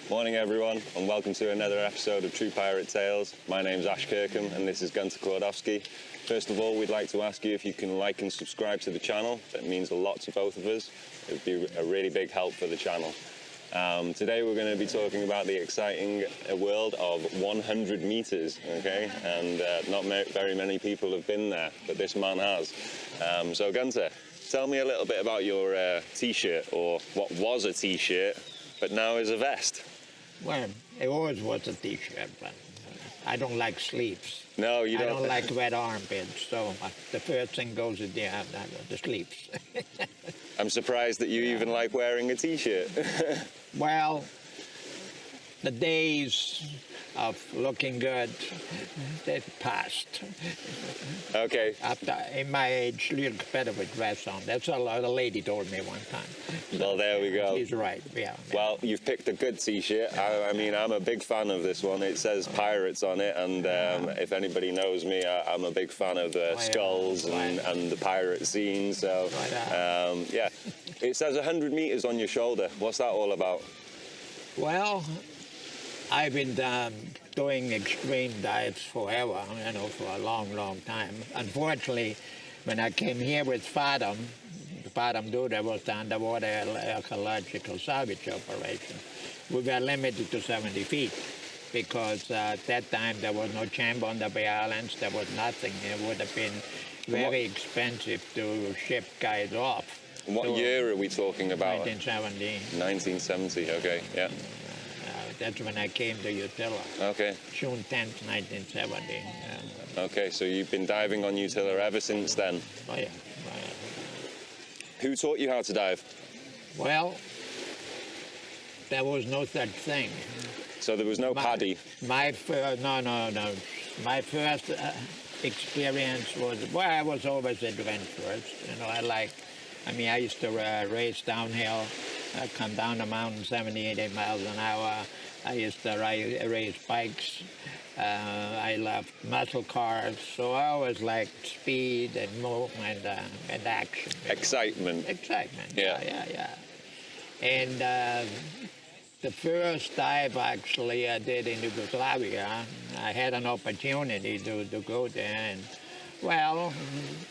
Morning everyone, and welcome to another episode of True Pirate Tales. My name's Ash Kirkham and this is Gunter. First of all, we'd like to ask you if you can like and subscribe to the channel. That means a lot to both of us. It would be a really big help for the channel. Today we're going to be talking about the exciting world of 100 meters, okay? And not very many people have been there, but this man has. So Gunter, tell me a little bit about your t-shirt, or what was a t-shirt, but now is a vest. Well, it always was a t-shirt, but I don't like sleeves. No, you don't? I don't like wet armpits, so the first thing goes is the sleeves. I'm surprised that you even like wearing a t-shirt. Well, the days of looking good, they've passed. Okay. In my age, you look better with dress on. That's what a lady told me one time. Well, there we go. She's right, yeah. Well, you've picked a good t-shirt. I mean, I'm a big fan of this one. It says Pirates on it, and if anybody knows me, I'm a big fan of skulls and the pirate scene, so yeah. It says 100 meters on your shoulder. What's that all about? Well, I've been doing extreme dives forever, for a long, long time. Unfortunately, when I came here with Fathom Duda was the underwater ecological salvage operation. We were limited to 70 feet because at that time there was no chamber on the Bay Islands, there was nothing. It would have been very expensive to ship guys off. What year are we talking about? 1970. 1970, okay, yeah. That's when I came to Utila. Okay. June 10th, 1970. Okay, so you've been diving on Utila ever since then? Oh, yeah. Who taught you how to dive? Well, there was no such thing. So there was no PADI? My first experience was, well, I was always adventurous. I used to race downhill, come down the mountain 70, 80 miles an hour. I used to race bikes. I loved muscle cars, so I always liked speed and movement and action. Excitement. Excitement, yeah. And the first dive actually I did in Yugoslavia, I had an opportunity to go there, and well,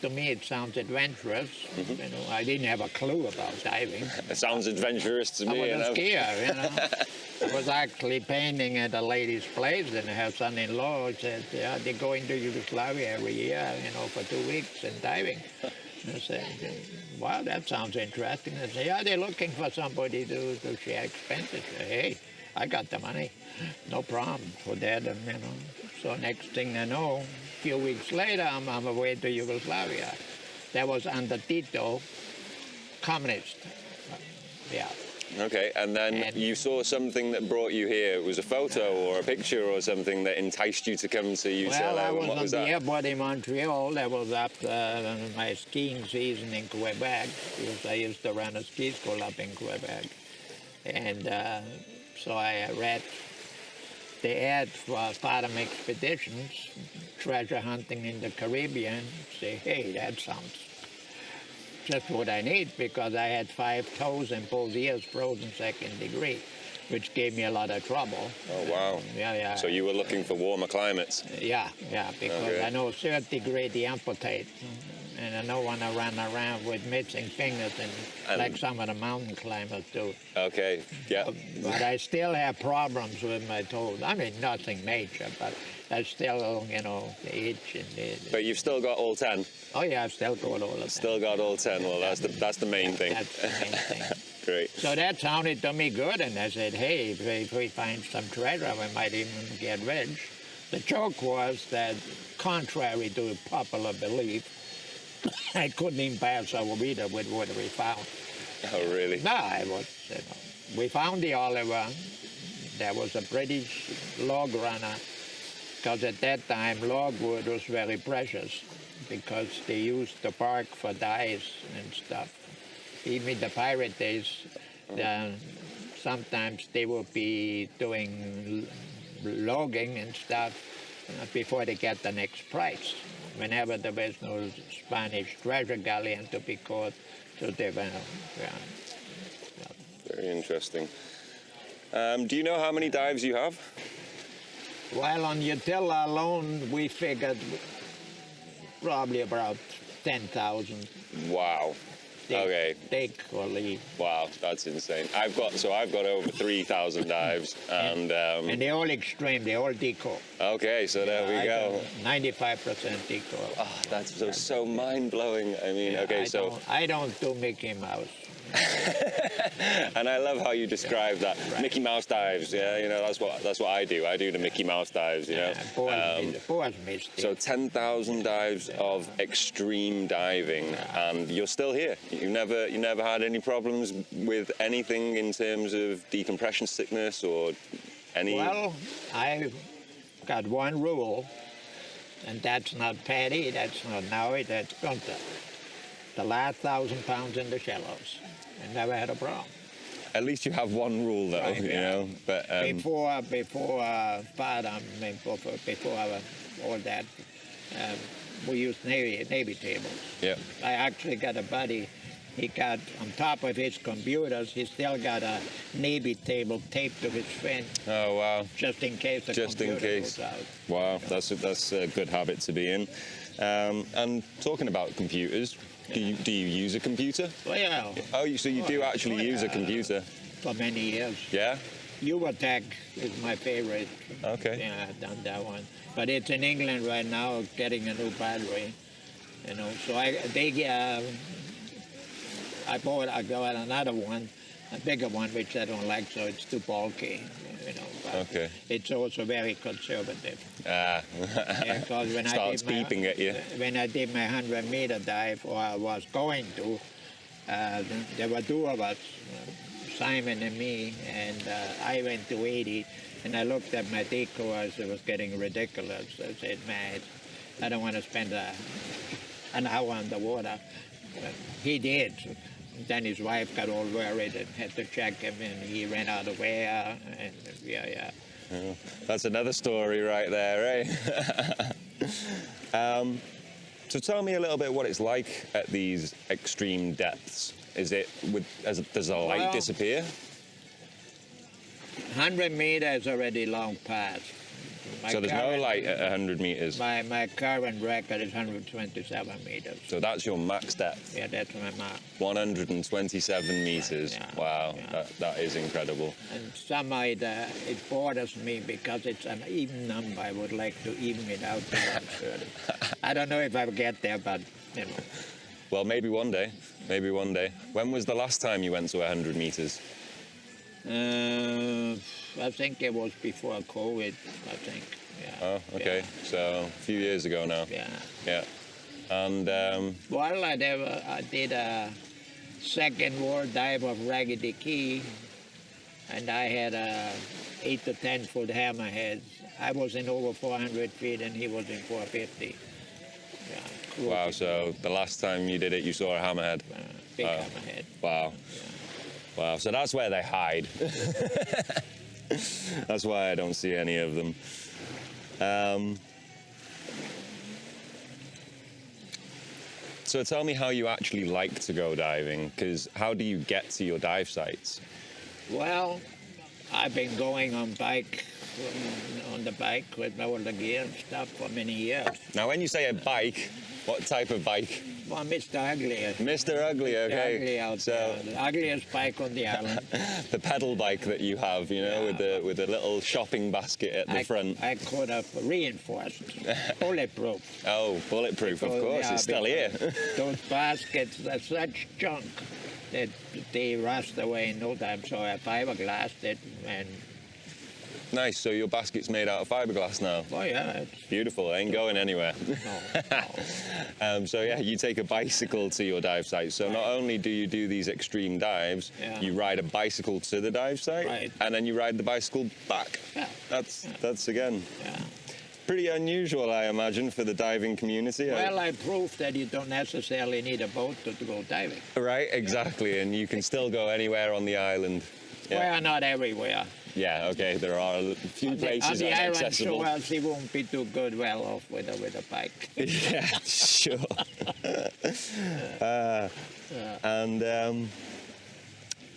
to me it sounds adventurous. Mm-hmm. I didn't have a clue about diving. It sounds adventurous to me. I was a skier, I was actually painting at a lady's place, and her son-in-law said, yeah, they go into Yugoslavia every year, for 2 weeks and diving. I said, wow, that sounds interesting. I said, yeah, they're looking for somebody to share expenses. I said, hey, I got the money, no problem for that, So next thing I know, a few weeks later, I'm on my way to Yugoslavia. That was under Tito, communist, yeah. Okay, and then you saw something that brought you here. It was a photo or a picture or something that enticed you to come to Utila. Well, I was what was on that? the airport in Montreal. That was after my skiing season in Quebec, because I used to run a ski school up in Quebec. And so I read the ad for Fathom Expeditions, treasure hunting in the Caribbean. Say, hey, that sounds just what I need, because I had 5 toes in both ears frozen 2nd degree, which gave me a lot of trouble. Oh, wow. Yeah. So you were looking for warmer climates? Yeah, because I know 3rd degree they amputate, and I don't want to run around with missing fingers and like some of the mountain climbers do. Okay, yeah. But I still have problems with my toes. I mean, nothing major, but I still, the itch and the... But you've still got all 10? Oh, yeah, I've still got all of them. Still got all 10. Well, that's the main thing. That's the main thing. Great. So that sounded to me good, and I said, hey, if we find some treasure, we might even get rich. The joke was that, contrary to popular belief, I couldn't even pass a reader with what we found. Oh, really? No, we found the Oliver. There was a British log runner, because at that time logwood was very precious, because they used the bark for dyes and stuff. Even in the pirate days, sometimes they would be doing logging and stuff before they get the next prize. Whenever there was no Spanish treasure galleon to be caught, so they went. Very interesting. Do you know how many dives you have? Well, on Utila alone, we figured probably about 10,000. Wow. Okay. Take or leave. Wow, that's insane. I've got over 3,000 dives, and And they're all extreme, they're all deco. okay, so there we go. 95% deco. Oh, that's so mind blowing. I mean, okay, I don't do Mickey Mouse. and I love how you describe that. Right. Mickey Mouse dives. Yeah, you know, that's what I do. I do the Mickey Mouse dives. You know. Boys missed it. So 10,000 dives of extreme diving, and you're still here. You never had any problems with anything in terms of decompression sickness or any. Well, I've got one rule, and that's not Patty, that's not Nowie, that's Gunter. The last 1,000 pounds in the shallows. I never had a problem. At least you have one rule, though, Right, you yeah. know. But Before all that, we used Navy tables. yeah. I actually got a buddy. He got on top of his computers. He still got a Navy table taped to his fin, Oh wow. just in case the Just in computer case. goes out. Wow, that's a good habit to be in. And talking about computers, do you use a computer? Well, Oh, so you do actually use a yeah. computer? for many years. Yeah. Uvatech is my favorite. Okay. Yeah, I've done that one. But it's in England right now, getting a new battery. You know, so I got another one, a bigger one, which I don't like, so it's too bulky. You know, but Okay. it's also very conservative. Ah. Yeah, 'cause when Starts beeping at you. When I did my 100-meter dive, or I was going to, there were two of us, Simon and me, and I went to 80, and I looked at my deco as it was getting ridiculous. I said, man, I don't want to spend an hour underwater. But he did. Then his wife got all worried and had to check him, and he ran out of air, and yeah. Oh, that's another story right there, eh? So tell me a little bit what it's like at these extreme depths. Is it does the light Well, disappear? 100 meters already long past. So there's no light at 100 meters. My current record is 127 meters. So that's your max depth. Yeah, that's my mark. 127 meters. Yeah, Wow, yeah. that is incredible. And somehow it bothers me because it's an even number. I would like to even it out to 130. I don't know if I'll get there, but you know. Well, maybe one day. Maybe one day. When was the last time you went to 100 meters? I think it was before COVID, I think. Yeah. Oh, okay. Yeah. So a few years ago now. Yeah. Yeah. And Well, I did a second world dive of Raggedy Key, and I had a 8 to 10 foot hammerhead. I was in over 400 feet, and he was in 450. Yeah. Cool. wow, so the last time you did it, you saw a hammerhead. Big Wow. hammerhead. Wow. Wow, so that's where they hide. That's why I don't see any of them. So tell me how you actually like to go diving, because how do you get to your dive sites? Well, I've been going on the bike with all the gear and stuff for many years. Now, when you say a bike, what type of bike? Well, Mr. Ugly. Mr. Ugly, okay. Ugly out there. The ugliest bike on the island. The pedal bike that you have, you know, with the little shopping basket at the front. I could have reinforced, bulletproof. Oh, bulletproof, of course, it's still here. Those baskets are such junk that they rust away in no time. So I fiberglassed it, and Nice, so your basket's made out of fiberglass now. oh yeah, it's, Beautiful, it ain't going anywhere. no. So yeah, you take a bicycle to your dive site. So not only do you do these extreme dives, Yeah. you ride a bicycle to the dive site, Right. and then you ride the bicycle back. Yeah. That's again Yeah. pretty unusual, I imagine, for the diving community. Well, I proved that you don't necessarily need a boat to go diving. Right, exactly, and you can still go anywhere on the island. Yeah. Well, not everywhere. Yeah, okay, there are a few On places the island, accessible. sure, she won't be too good well off with a bike. Yeah, sure. And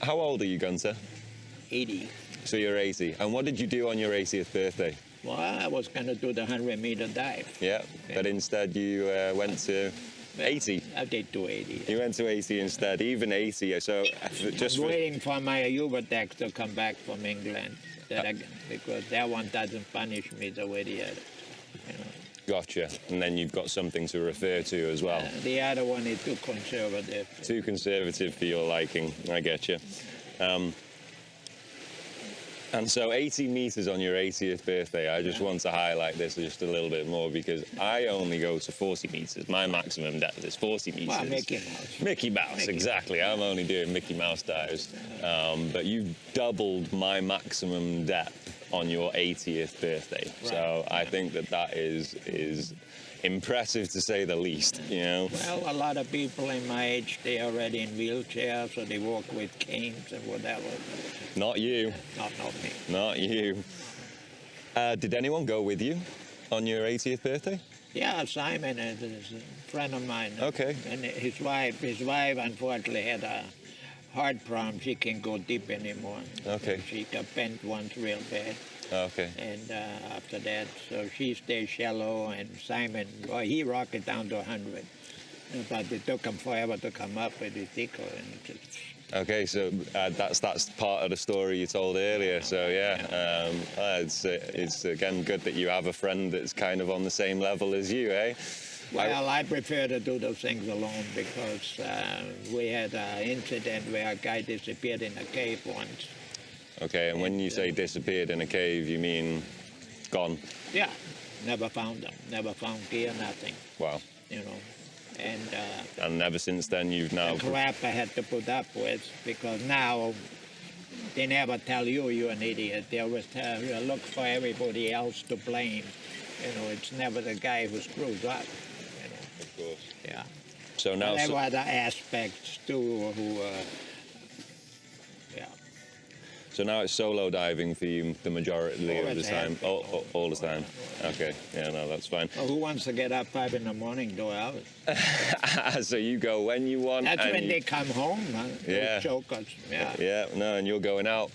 how old are you, Gunter? 80. So you're 80. And what did you do on your 80th birthday? Well, I was going to do the 100-meter dive. Yeah, but instead you went to 80. I did 280. You went to 80 instead, even 80. So just I'm waiting for my Ubertex to come back from England, because that one doesn't punish me the way the other. You know. Gotcha. And then you've got something to refer to as well. The other one is too conservative. Too conservative for your liking. I get you. And so 80 meters on your 80th birthday, I just want to highlight this just a little bit more because I only go to 40 meters. My maximum depth is 40 meters. Well, Mickey Mouse. Mickey Mouse, exactly. I'm only doing Mickey Mouse dives. But you doubled my maximum depth on your 80th birthday. Right. So I think that is impressive to say the least, you know. Well, a lot of people in my age, they're already in wheelchairs, or they walk with canes and whatever. Not you. Not me. Not you. Did anyone go with you on your 80th birthday? Yeah, Simon is a friend of mine. Okay. And his wife unfortunately had a heart problem. She can't go deep anymore. Okay. She got bent once real bad. Okay. And after that, so she stays shallow, and Simon, well, he rocked down to 100. But it took him forever to come up with his tickle. And just... Okay, so that's part of the story you told earlier. So yeah, it's again good that you have a friend that's kind of on the same level as you, eh? Well, I prefer to do those things alone because we had an incident where a guy disappeared in a cave once. Okay, and when you say disappeared in a cave, you mean gone? Yeah, never found them, never found gear, nothing. Wow. You know, and ever since then you've now... The crap I had to put up with, because now they never tell you're an idiot. They always look for everybody else to blame. You know, it's never the guy who screws up. You know. Of course. Yeah. So now... There were other aspects too who... So now it's solo diving for you the majority of the time? All the time? Okay, yeah, no, that's fine. Well, who wants to get up 5 in the morning, go out? So you go when you want? That's when they come home, huh? Yeah. Chokers. Yeah. Yeah, no, and you're going out.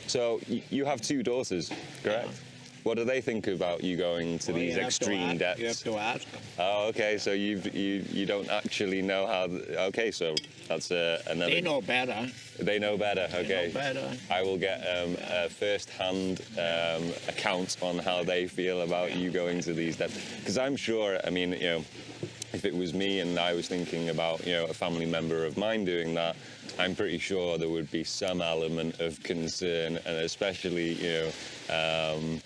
So you have 2 daughters, correct? Yeah. What do they think about you going to these extreme depths? You have to ask them. Oh, okay. So you don't actually know how. Okay, so that's another. They know better. They know better. Okay. They know better. I will get a first-hand account on how they feel about you going to these depths, because I'm sure. I mean, you know, if it was me and I was thinking about, you know, a family member of mine doing that, I'm pretty sure there would be some element of concern, and especially, you know.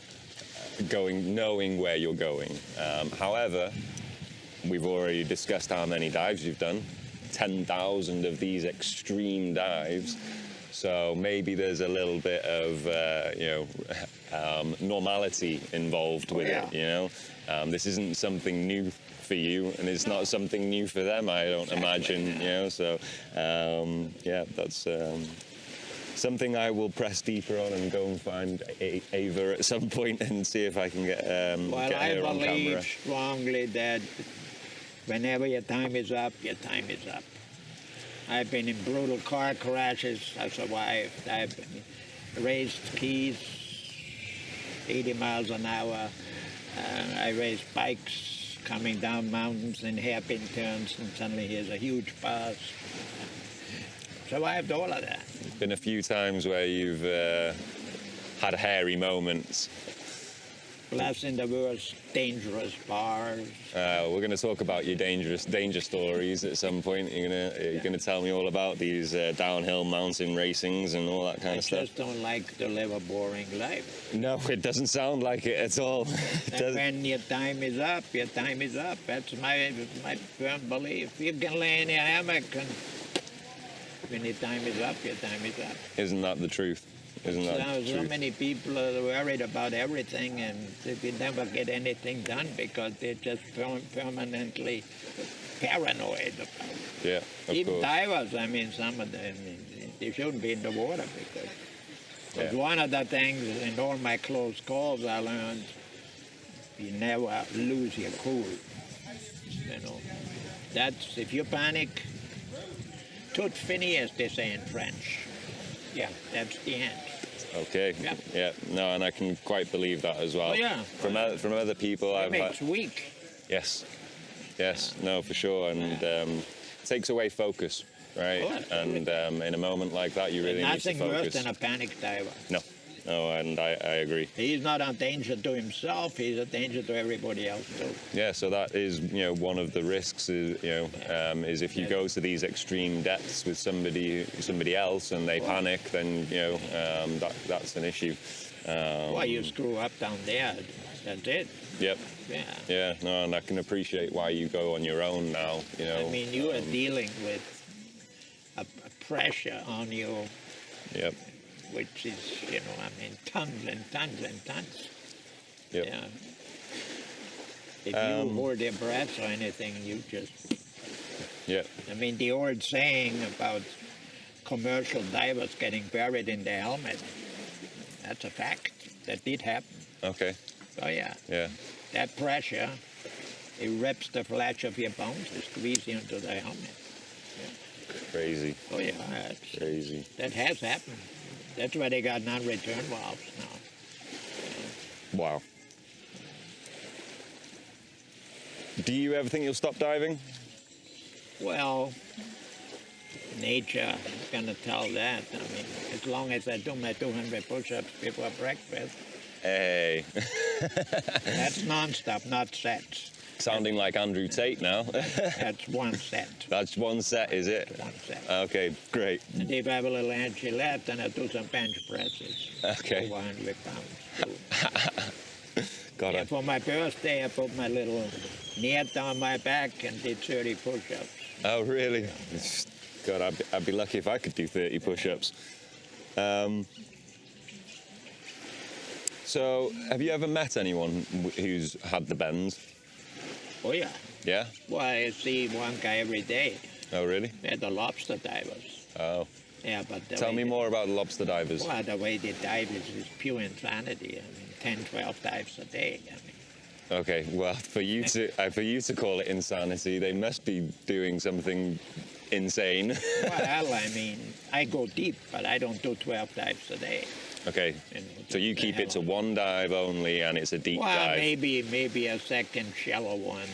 Knowing where you're going. However, we've already discussed how many dives you've done, 10,000 of these extreme dives. So maybe there's a little bit of, normality involved with it, you know. This isn't something new for you, and it's not something new for them, I don't imagine, you know. So, yeah, that's... something I will press deeper on and go and find Ava at some point and see if I can get her on camera. I believe strongly that whenever your time is up, your time is up. I've been in brutal car crashes. I survived. I've raised keys 80 miles an hour. I raced bikes coming down mountains in hairpin turns, and suddenly here's a huge pass. Survived all of that. There's been a few times where you've had hairy moments. Plus in the world's dangerous bars. We're going to talk about your danger stories at some point. You're gonna tell me all about these downhill mountain racings and all that kind of stuff. I just don't like to live a boring life. No, it doesn't sound like it at all. And when your time is up, your time is up. That's my firm belief. You can lay in your hammock, and when your time is up, your time is up. Isn't that the truth? Isn't that the truth? So many people are worried about everything, and they never get anything done because they're just permanently paranoid about it. Yeah, of Even course. divers, I mean, some of them, they shouldn't be in the water because one of the things in all my close calls I learned, you never lose your cool. You know, that's, if you panic, tout fini, as they say in French. Yeah, that's the end. Okay. Yeah. Yeah. No, and I can quite believe that as well. Oh, yeah. From other people, It I've makes had. weak. Yes. Yes. No, for sure, and takes away focus, right? Oh, and in a moment like that, you really need to Nothing worse focus. than a panic diver. No. No, and I agree. He's not a danger to himself, he's a danger to everybody else too. Yeah, so that is, one of the risks is, is if you go to these extreme depths with somebody else and they panic, then that's an issue. Well, you screw up down there, that's it. Yep. Yeah. Yeah. No, and I can appreciate why you go on your own now. I mean, you are dealing with a pressure on you, Yep. which is, tons and tons and tons. Yep. Yeah. If you hold your breath or anything, you just... Yep. I mean, the old saying about commercial divers getting buried in their helmet, that's a fact. That did happen. Okay. Oh, yeah. Yeah. That pressure, it rips the flesh of your bones, it squeezes you into the helmet. Crazy. Oh, yeah. Crazy. That has happened. That's why they got non-return valves now. Wow. Do you ever think you'll stop diving? Well, nature is going to tell that. I mean, as long as I do my 200 push-ups before breakfast, Hey. that's non-stop, not sets. Sounding like Andrew Tate now. That's one set. That's one set, is it? One set. Okay, great. And if I have a little energy left, then I do some bench presses. Okay. Over 100 pounds. Too. God, Yeah, for my birthday, I put my little net on my back and did 30 push-ups. Oh, really? God, I'd be lucky if I could do 30 push-ups. So, have you ever met anyone who's had the bends? Oh, yeah. Yeah? Well, I see one guy every day. Oh, really? They're the lobster divers. Oh. Yeah, but Tell me more about lobster divers. Well, the way they dive is pure insanity. I mean, 10, 12 dives a day. I mean, Okay, well, for you to call it insanity, they must be doing something insane. well, I mean, I go deep, but I don't do 12 dives a day. Okay, so you keep it to one dive only, and it's a deep Well, dive. maybe a second shallow one,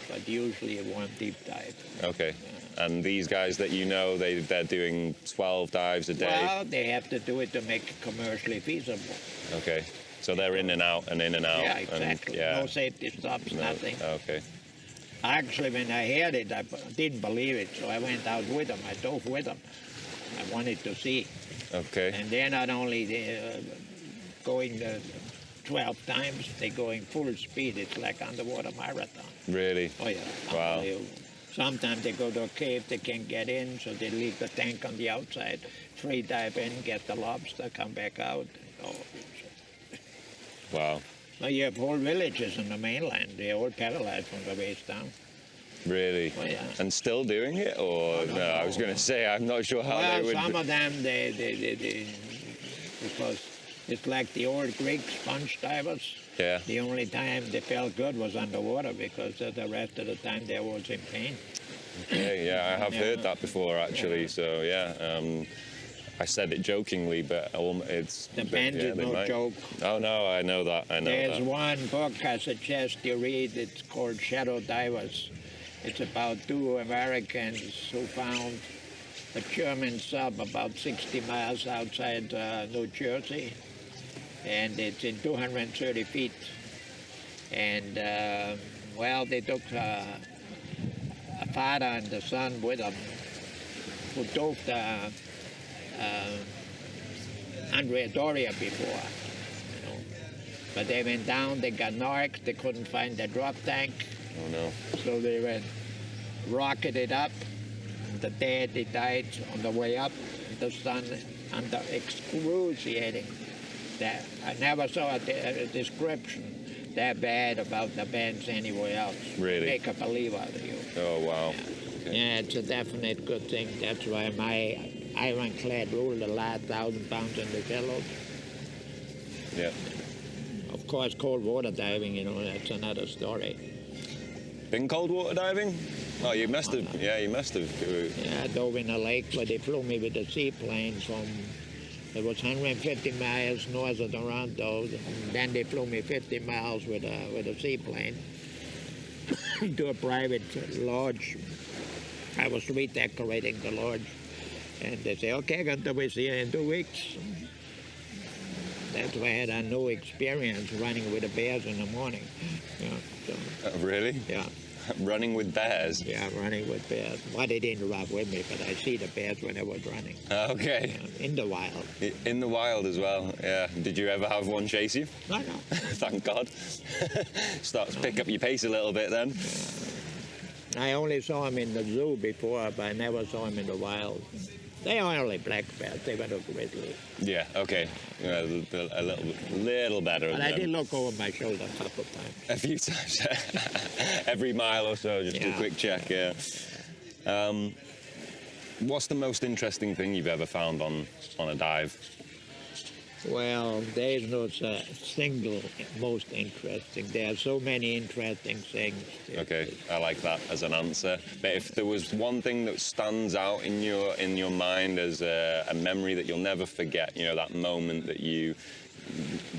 but usually one deep dive. Okay, and these guys that they're doing 12 dives a day. Well, they have to do it to make it commercially feasible. Okay, so they're in and out and in and out. Yeah, exactly. And, No safety stops, no, nothing. Okay. Actually, when I heard it, I didn't believe it, so I went out with them. I dove with them. I wanted to see. Okay. And they're not only going 12 times, they're going full speed. It's like underwater marathon. Really? Oh, yeah. Wow. Unbelievable. Sometimes they go to a cave, they can't get in, so they leave the tank on the outside, free dive in, get the lobster, come back out. Oh, Wow. well, you have whole villages on the mainland. They're all paralyzed from the waist down. Really? Oh, yeah. And still doing it, or no? I was going to say I'm not sure how Well, they would. some of them, they because it's like the old Greek sponge divers. Yeah. The only time they felt good was underwater because the rest of the time they were in pain. Okay, yeah, I have Yeah. heard that before actually. Yeah. So yeah, I said it jokingly, but it's The bend is they no might. joke. Oh no, I know that. I know There's that. one book I suggest you read. It's called Shadow Divers. It's about two Americans who found a German sub about 60 miles outside New Jersey, and it's in 230 feet. And well, they took a father and the son with them, who dove the Andrea Doria before, But they went down, they got narked, they couldn't find the drop tank. Oh no. So they went, rocketed up. The dad, he died on the way up. The son, under excruciating. That I never saw a description that bad about the bends anywhere else. Really? Make a believe out of you. Oh wow. Yeah. Okay. Yeah, it's a definite good thing. That's why my ironclad rule, the last 1,000 pounds in the pillows. Yeah. Of course, cold water diving, that's another story. Been cold water diving? Oh, you must have. Yeah, you must have. Yeah, I dove in a lake where they flew me with a seaplane from It was 150 miles north of Toronto. And then they flew me 50 miles with a seaplane to a private lodge. I was redecorating the lodge. And they say, okay, Gunter, we'll see you in 2 weeks. That's why I had a new experience running with the bears in the morning. Yeah, so, Really? yeah. Running with bears? Yeah, running with bears. Well, they didn't run with me, but I see the bears when I was running. Okay. In the wild. In the wild as well, yeah. Did you ever have one chase you? No. Thank God. Start to pick up your pace a little bit then. I only saw them in the zoo before, but I never saw them in the wild. They are only black bears. They were not grizzly. Yeah, okay. Yeah, a little better. But I did look over my shoulder a couple of times. A few times. Every mile or so, just a quick check, yeah. What's the most interesting thing you've ever found on a dive? Well, there's no single most interesting. There are so many interesting things. Okay, I like that as an answer. But if there was one thing that stands out in your mind as a memory that you'll never forget, you know, that moment that you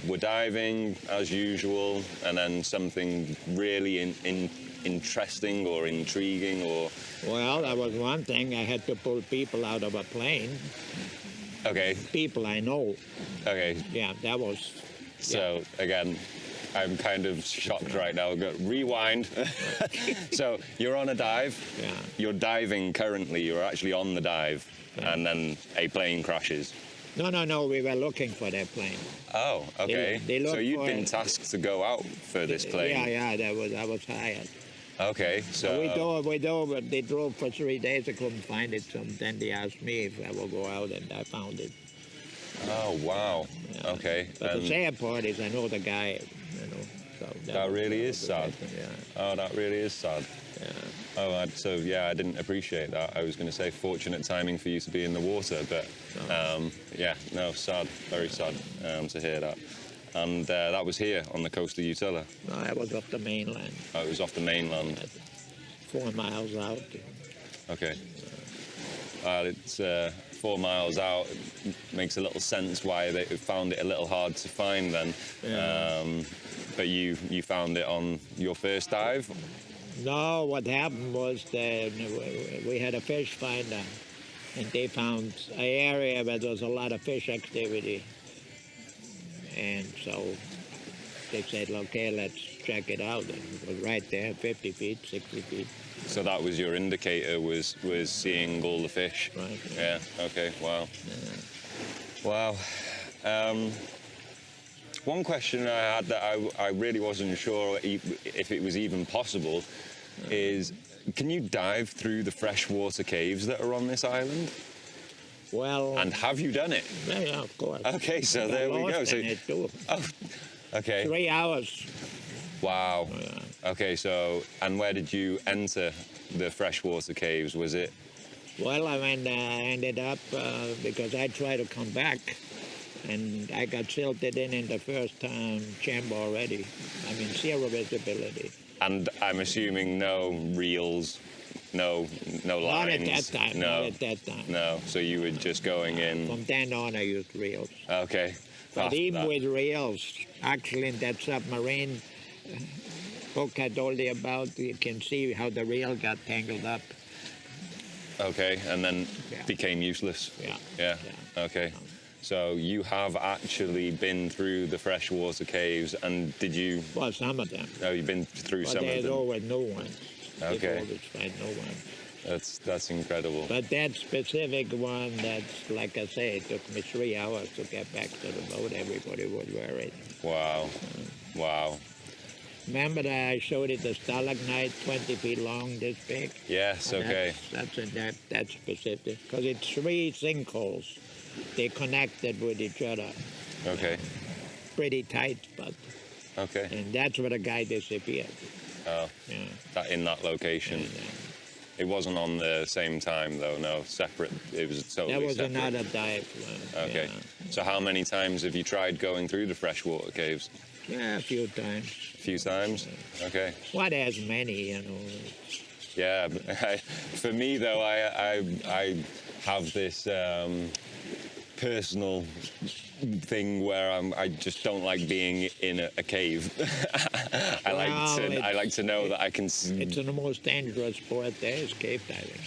were diving as usual, and then something really interesting or intriguing, or... Well, that was one thing. I had to pull people out of a plane. Okay. People I know. Okay. Yeah, that was... So, again, I'm kind of shocked right now. Rewind. So, you're on a dive. Yeah. You're diving currently. You're actually on the dive. Yeah. And then a plane crashes. No. We were looking for that plane. Oh, okay. They so looked you'd for been it. tasked to go out for this plane. Yeah. I was hired. Okay, so... We drove, but they drove for 3 days. I couldn't find it. So then they asked me if I would go out, and I found it. Oh, wow. Yeah. Okay. But the sad part is I know the guy, you know. So that really is sad. Yeah. Oh, that really is sad. Yeah. Oh, I didn't appreciate that. I was going to say fortunate timing for you to be in the water, but sad, very sad to hear that. And that was here on the coast of Utila. No, I was off the mainland. Oh, it was off the mainland. 4 miles out. Okay. It's 4 miles out. It makes a little sense why they found it a little hard to find then. Yeah. But you found it on your first dive? No, what happened was that we had a fish finder, and they found an area where there was a lot of fish activity. And so they said, okay, let's check it out. And it was right there, 50 feet, 60 feet. So that was your indicator, was seeing all the fish? Right. Yeah, okay, wow. Yeah. Wow. One question I had that I really wasn't sure if it was even possible is, can you dive through the freshwater caves that are on this island? Well... And have you done it? Yeah, of course. Okay, so there we go. So, it too. Oh, okay. 3 hours. Wow. Yeah. Okay, so, and where did you enter the freshwater caves? Was it? Well, I ended up, because I tried to come back, and I got silted in the first chamber already. I mean, 0 visibility. And I'm assuming no reels, no lines? Not at that time, No. not at that time. No, so you were just going in? From then on, I used reels. Okay. But After even that. with reels, actually in that submarine book I told you about, you can see how the reel got tangled up. Okay, and then Yeah. became useless? Yeah. Yeah, okay. So you have actually been through the freshwater caves, and did you... Well, some of them. Oh, you've been through But some of there's them? always new ones. Okay. There's always find new ones. That's incredible. But that specific one, that's, like I say, it took me 3 hours to get back to the boat. Everybody was worried. Wow. Wow. Remember that I showed you the stalagmite, 20 feet long, this big? Yes, And okay. That's specific, because it's 3 sinkholes. They connected with each other. Okay. Pretty tight, but... Okay. And that's where the guy disappeared. Oh, Yeah. in that location. And, It wasn't on the same time, though, no? Separate? It was totally that was separate? another dive. Okay. Yeah. So how many times have you tried going through the freshwater caves? Yeah, a few times. A few times? Okay. Not as many, you know. Yeah, for me though, I have this personal thing where I just don't like being in a cave. I like to know that I can. It's the most dangerous sport there is cave diving.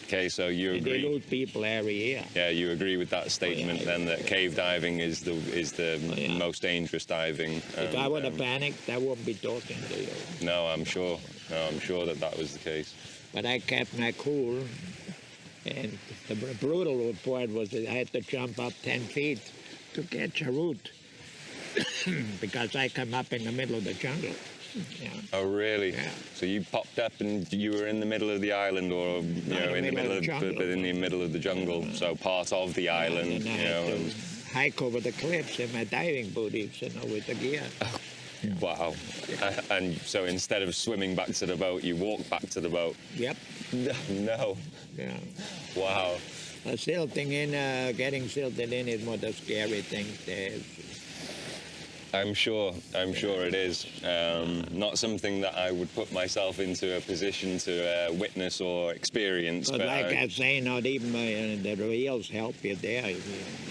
Okay, so you And they agree? lose people every year. Yeah, you agree with that statement then, that cave diving is the most dangerous diving. If I would have panicked, I wouldn't be talking to you. No, I'm sure. No, I'm sure that was the case. But I kept my cool, and the brutal part was that I had to jump up 10 feet to catch a root because I come up in the middle of the jungle. Yeah. Oh, really? Yeah. So you popped up and you were in the middle of the island, or in the middle of the jungle. So part of the island, And I had to hike over the cliffs in my diving booties, with the gear. Wow. And so instead of swimming back to the boat, you walked back to the boat. Yep. No. Yeah. Wow. Getting silted in is one of the scary things there. I'm sure it is. Not something that I would put myself into a position to witness or experience. But like I say, not even the reels help you there.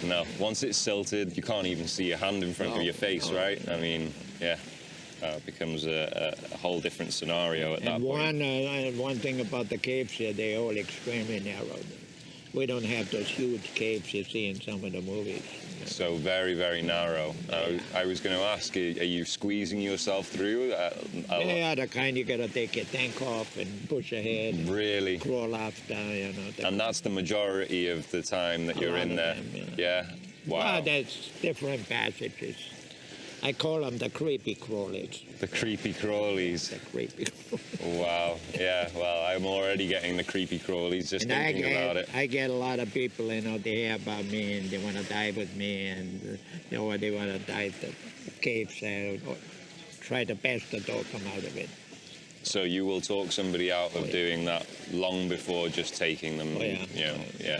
No, once it's silted, you can't even see your hand in front of your face, right? I mean, yeah, it becomes a whole different scenario at that point. One thing about the caves here, they're all extremely narrow. We don't have those huge caves you see in some of the movies. So very, very narrow. I was going to ask, are you squeezing yourself through? Yeah, the kind you got to take your tank off and push ahead. Really? Crawl after, And that's the majority of the time that you're in there? Yeah? Wow. Well, there's different passages. I call them the creepy crawlies. The creepy crawlies. The creepy Wow. Yeah, well, I'm already getting the creepy crawlies just thinking about it. I get a lot of people, they hear about me and they want to dive with me and they want to dive the caves and try the best to talk them out of it. So you will talk somebody out of doing that long before just taking them, yeah.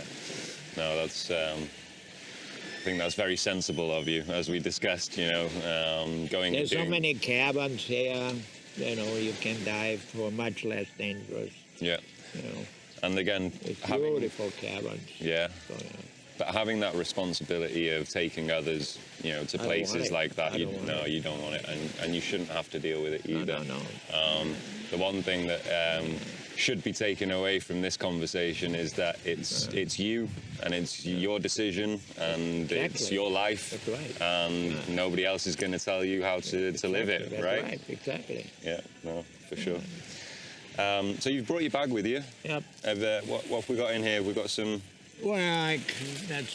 No, that's... I think that's very sensible of you, as we discussed, going There's so many caverns here, you can dive for much less dangerous. Yeah. And again, it's beautiful caverns. Yeah. So, but having that responsibility of taking others, to places like that, you don't want it, and you shouldn't have to deal with it either. No. The one thing that should be taken away from this conversation is that it's you and it's your decision and it's your life. That's right. And nobody else is going to tell you how to live it, That's right? Exactly. Yeah, no, for sure. So you've brought your bag with you. Yep. What have we got in here? We've got some... Well, that's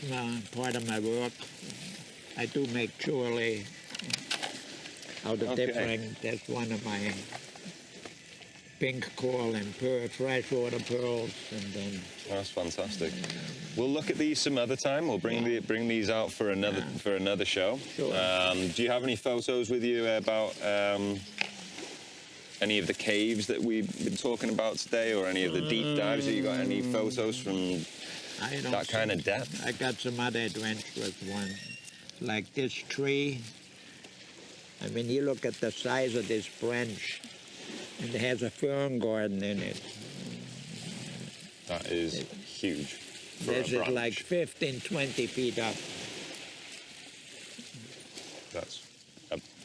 part of my work. I do make jewelry out of different... That's one of my... pink coral and freshwater pearls, and then... That's fantastic. We'll look at these some other time. We'll bring these out for another show. Sure. Do you have any photos with you about any of the caves that we've been talking about today, or any of the deep dives? Have you got any photos from that kind of depth? I got some other adventurous ones, like this tree. I mean, you look at the size of this branch, and it has a fern garden in it. That is huge. This is like 15, 20 feet up.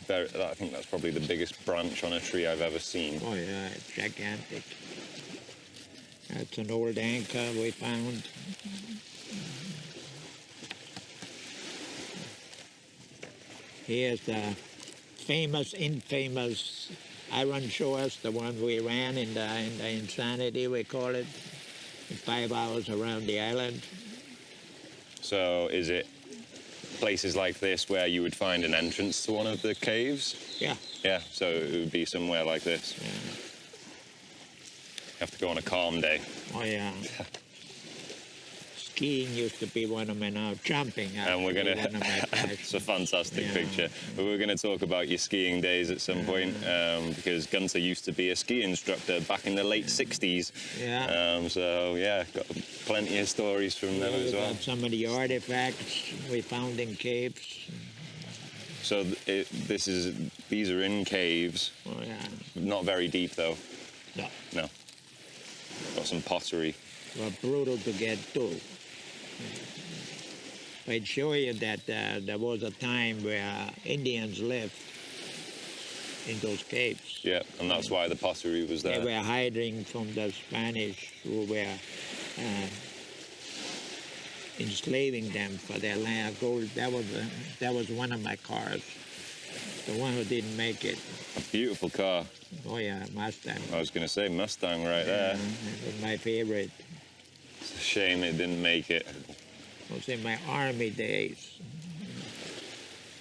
I think that's probably the biggest branch on a tree I've ever seen. Oh yeah, it's gigantic. That's an old anchor we found. Here's the infamous iron shores, the one we ran in the Insanity, we call it, in 5 hours around the island. So is it places like this where you would find an entrance to one of the caves? Yeah. Yeah, so it would be somewhere like this. Yeah. You have to go on a calm day. Oh, yeah. Skiing used to be one of my now. Jumping. And we're going to... It's a fantastic picture. But we're going to talk about your skiing days at some point, because Gunter used to be a ski instructor back in the late 60s. Yeah. So, yeah, got plenty of stories from them as well. Some of the artifacts we found in caves. So these are in caves. Oh, yeah. Not very deep, though. No. No. Got some pottery. Well, brutal to get to. I'd show you that there was a time where Indians lived in those caves. Yeah, and that's why the pottery was there. They were hiding from the Spanish who were enslaving them for their land of gold. That was one of my cars. The one who didn't make it. A beautiful car. Oh yeah, Mustang. I was going to say Mustang right there. It was my favorite. It's a shame it didn't make it. It was in my army days.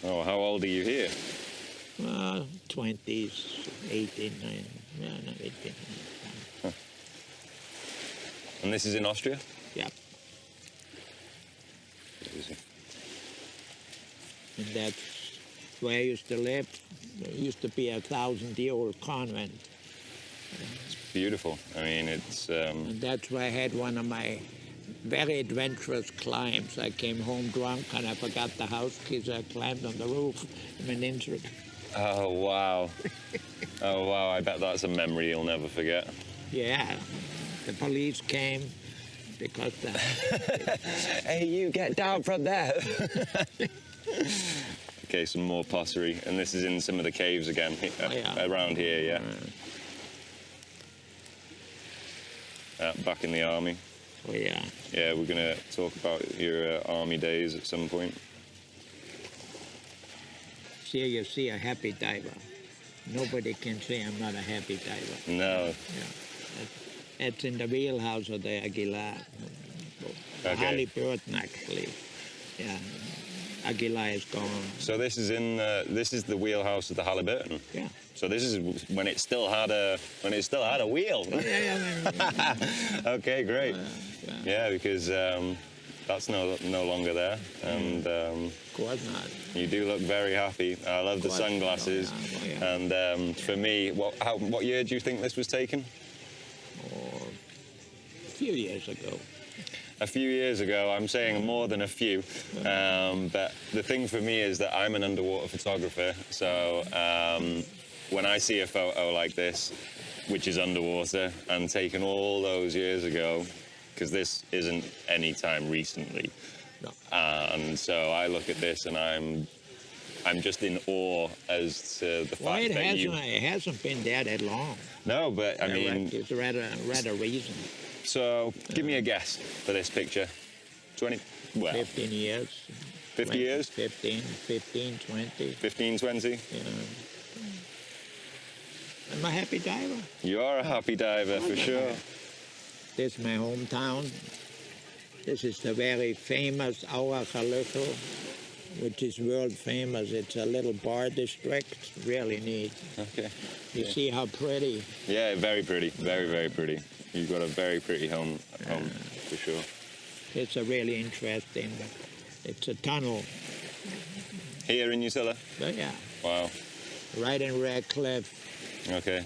Oh, how old are you here? 20s, 18, 19, no, not 18. And this is in Austria? Yeah. Easy. And that's where I used to live. There used to be a 1,000-year-old convent. It's beautiful. I mean, it's... And that's where I had one of my very adventurous climbs. I came home drunk and I forgot the house keys. I climbed on the roof in an insert. Oh, wow. Oh, wow. I bet that's a memory you'll never forget. Yeah. The police came because the... Hey, you get down from there. Okay, some more pottery. And this is in some of the caves again, around here, yeah. Back in the army. Oh, yeah. Yeah, we're going to talk about your army days at some point. Here you see a happy diver. Nobody can say I'm not a happy diver. No. Yeah. That's in the wheelhouse of the Aguilar. Okay. Halliburton, actually. Yeah. Aguilar is gone. So this is this is the wheelhouse of the Halliburton. Yeah. So this is when it still had a wheel. Yeah. Okay, great. Yeah, because that's no longer there, and Of course not. you do look very happy. I love the sunglasses. And for me, what year do you think this was taken? Oh, a few years ago. A few years ago. I'm saying more than a few, but the thing for me is that I'm an underwater photographer, so when I see a photo like this, which is underwater and taken all those years ago, because this isn't any time recently, No. and so I look at this and I'm just in awe as to the Well, fact that it hasn't been there that long. No, but I mean, It's rather recent. so give me a guess for this picture. 20, well, 15 years. 50 years? 15, 20. 15, 20? Yeah. I'm a happy diver. You are a happy diver for sure. This is my hometown. This is the very famous Auerhalöchel, which is world famous. It's a little bar district, really neat. Okay. You see how pretty. Yeah, very pretty. Very, very pretty. You've got a very pretty home for sure. It's a really interesting, it's a tunnel. Here in Utila? But yeah, Wow. right in Red Cliff. Okay.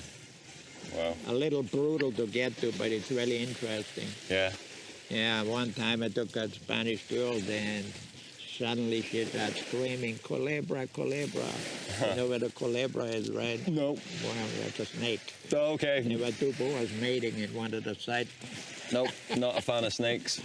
Wow. A little brutal to get to, but it's really interesting. Yeah. Yeah, one time I took a Spanish girl there and suddenly she started screaming, "Culebra, culebra." You know where the culebra is, right? No. Well, that's a snake. Okay. There were two boys mating in one of the sides. Nope, not a fan of snakes.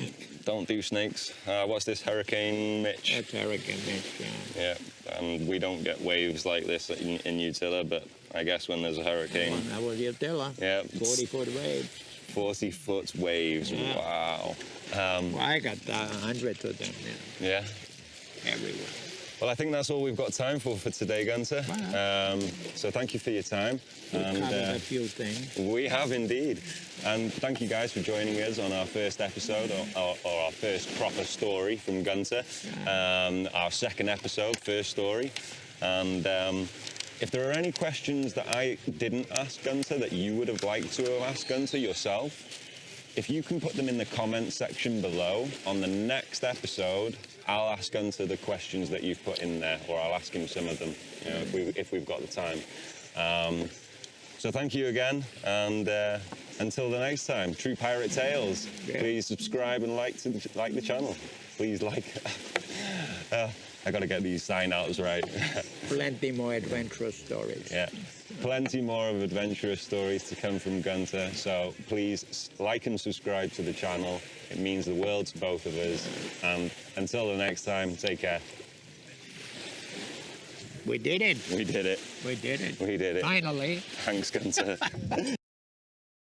Don't do snakes. What's this, Hurricane Mitch? That's Hurricane Mitch, yeah. Yeah, and we don't get waves like this in Utila, but I guess when there's a hurricane, That was Utila. yeah, 40-foot waves. 40-foot waves. Yeah. Wow. Well, I got hundreds of them, Yeah. everywhere. Well, I think that's all we've got time for today, Gunter. Wow. So thank you for your time. We covered a few things. We have indeed. And thank you guys for joining us on our first episode, or our first proper story from Gunter. Our second episode, first story. And if there are any questions that I didn't ask Gunter that you would have liked to have asked Gunter yourself, if you can put them in the comment section below, on the next episode, I'll ask Gunter the questions that you've put in there, or I'll ask him some of them, you know, if we've got the time. So thank you again, and until the next time, True Pirate Tales. Yeah. Please subscribe and like the channel. Please like. I got to get these sign outs right. Plenty more adventurous stories. Yeah. plenty more of adventurous stories to come from Gunter, so please like and subscribe to the channel. It means the world to both of us, and until the next time, take care. We did it. We did it. We did it. We did it. Finally. Thanks, Gunter.